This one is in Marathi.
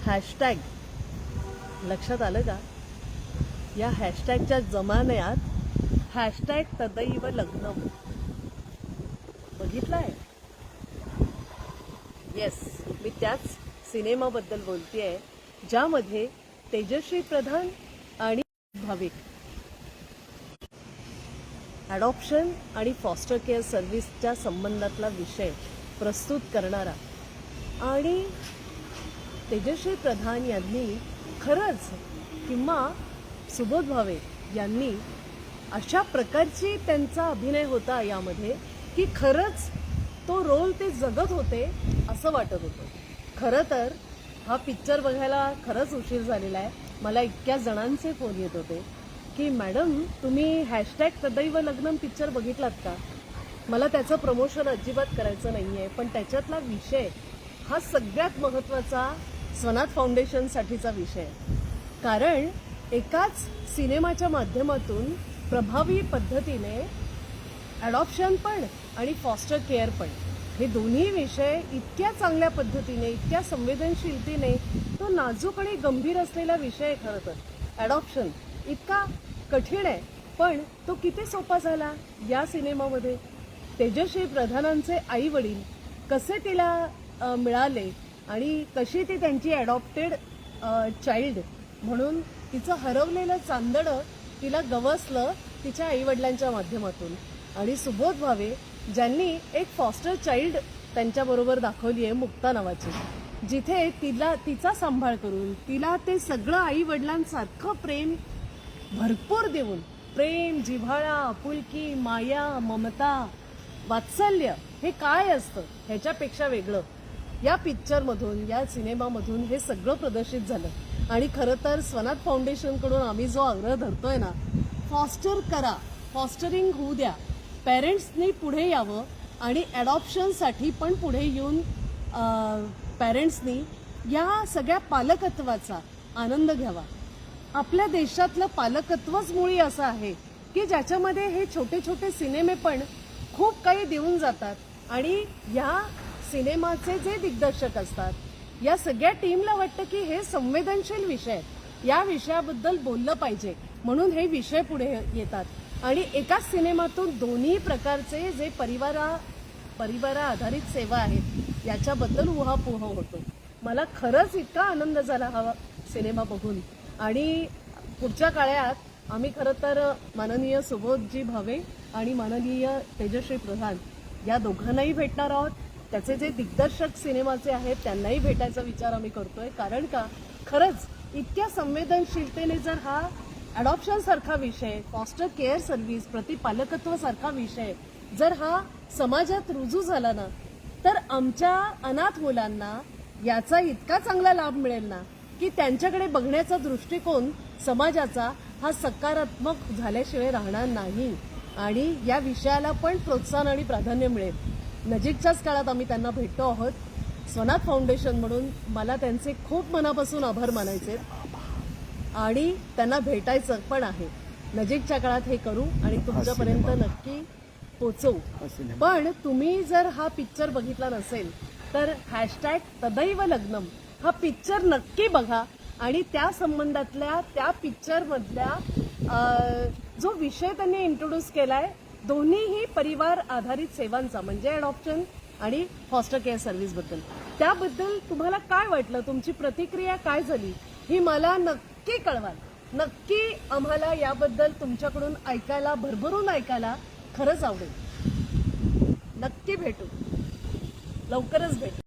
हॅशटॅग लक्षात आलं का? या हॅशटॅगच्या जमान्यात हॅशटॅग तदैव लग्नम बघितलाय? येस, मी त्याच सिनेमाबद्दल बोलतेय ज्यामध्ये तेजश्री प्रधान आणि भाविक ॲडॉप्शन आणि फॉस्टर केअर सर्व्हिसच्या संबंधातला विषय प्रस्तुत करणारा आणि तेजश्री प्रधान यांनी खरंच किंवा सुबोध भावे यांनी अशा प्रकारची त्यांचा अभिनय होता यामध्ये की खरंच तो रोल ते जगत होते असं वाटत होतं. खरं तर हा पिक्चर बघायला खरंच उशीर झालेला आहे. मला इतक्या जणांचे फोन येत होते की मॅडम तुम्ही हॅशटॅग तदैव लग्नम पिक्चर बघितलात का? मला त्याचं प्रमोशन अजिबात करायचं नाही आहे, पण त्याच्यातला विषय हा सगळ्यात महत्त्वाचा स्वनाथ फाउंडेशनसाठीचा विषय आहे. कारण एकाच सिनेमाच्या माध्यमातून प्रभावी पद्धतीने ॲडॉप्शन पण आणि फॉस्टर केअर पण हे दोन्ही विषय इतक्या चांगल्या पद्धतीने, इतक्या संवेदनशीलतेने, तो नाजूक आणि गंभीर असलेला विषय आहे. खरं तर ॲडॉप्शन इतका कठीण आहे, पण तो किती सोपा झाला या सिनेमामध्ये. तेजश्री प्रधानांचे आई वडील कसे तिला मिळाले आणि कशी ती त्यांची ॲडॉप्टेड चाइल्ड म्हणून तिचं हरवलेलं चांदणं तिला गवसलं तिच्या आईवडिलांच्या माध्यमातून. आणि सुबोध भावे ज्यांनी एक फॉस्टर चाइल्ड त्यांच्याबरोबर दाखवली आहे, मुक्ता नावाची, जिथे तिचा सांभाळ करून तिला ते सगळं आईवडिलांसारखं प्रेम भरपूर देऊन, प्रेम, जिव्हाळा, आपुलकी, माया, ममता, वात्सल्य हे काय असतं ह्याच्यापेक्षा वेगळं या पिक्चरमधून, या सिनेमामधून हे सगळं प्रदर्शित झालं. आणि खरं तर स्वनाथ फाउंडेशनकडून आम्ही जो आग्रह धरतोय ना, फॉस्टर करा, फॉस्टरिंग होऊ द्या, पॅरेंट्सनी पुढे यावं आणि ॲडॉप्शनसाठी पण पुढे येऊन पॅरेंट्सनी या सगळ्या पालकत्वाचा आनंद घ्यावा. आपल्या देशातलं पालकत्वच मुळी असं आहे की ज्याच्यामध्ये हे छोटे छोटे सिनेमे पण खूप काही देऊन जातात. आणि या सिनेमाचे जे दिग्दर्शक असतात या सगळ्या टीमला वाटतं की हे संवेदनशील विषय आहेत, या विषयाबद्दल बोललं पाहिजे म्हणून हे विषय पुढे येतात. आणि एकाच सिनेमातून दोन्ही प्रकारचे जे परिवारा आधारित सेवा आहेत याच्याबद्दल उहापोह होतो. मला खरंच इतका आनंद झाला हा सिनेमा बघून. आणि पुढच्या काळात आम्ही खरं तर माननीय सुबोधजी भावे आणि माननीय तेजश्री प्रधान या दोघांनाही भेटणार आहोत. त्याचे जे दिग्दर्शक सिनेमाचे आहेत त्यांनाही भेटायचा विचार आम्ही करतोय. कारण का खरंच इतक्या संवेदनशीलतेने जर हा ॲडॉप्शन सारखा विषय, फॉस्टर केअर सर्व्हिस, प्रतिपालकत्व सारखा विषय जर हा समाजात रुजू झाला ना, तर आमच्या अनाथ मुलांना याचा इतका चांगला लाभ मिळेल ना की त्यांच्याकडे बघण्याचा दृष्टिकोन समाजाचा हा सकारात्मक झाल्याशिवाय राहणार नाही. आणि या विषयाला पण प्रोत्साहन आणि प्राधान्य मिळेल. नजीकच्याच काळात आम्ही त्यांना भेटतो आहोत. स्वनाथ फाउंडेशन म्हणून मला त्यांचे खूप मनापासून आभार मानायचे आणि त्यांना भेटायचं पण आहे. नजीकच्या काळात हे करू आणि तुमच्यापर्यंत नक्की पोचवू. पण तुम्ही जर हा पिक्चर बघितला नसेल तर हॅशटॅग तदैव लग्नम हा पिक्चर नक्की बघा. आणि त्या संबंधातल्या त्या पिक्चरमधल्या जो विषय त्यांनी इंट्रोड्यूस केलाय दोन्हीही परिवार आधारित सेवांचा म्हणजे ॲडॉप्शन आणि फॉस्टर केअर सर्व्हिसबद्दल, त्याबद्दल तुम्हाला काय वाटलं, तुमची प्रतिक्रिया काय झाली ही मला नक्की कळवाल. नक्की आम्हाला याबद्दल तुमच्याकडून ऐकायला, भरभरून ऐकायला खरंच आवडेल. नक्की भेटू, लवकरच भेटू.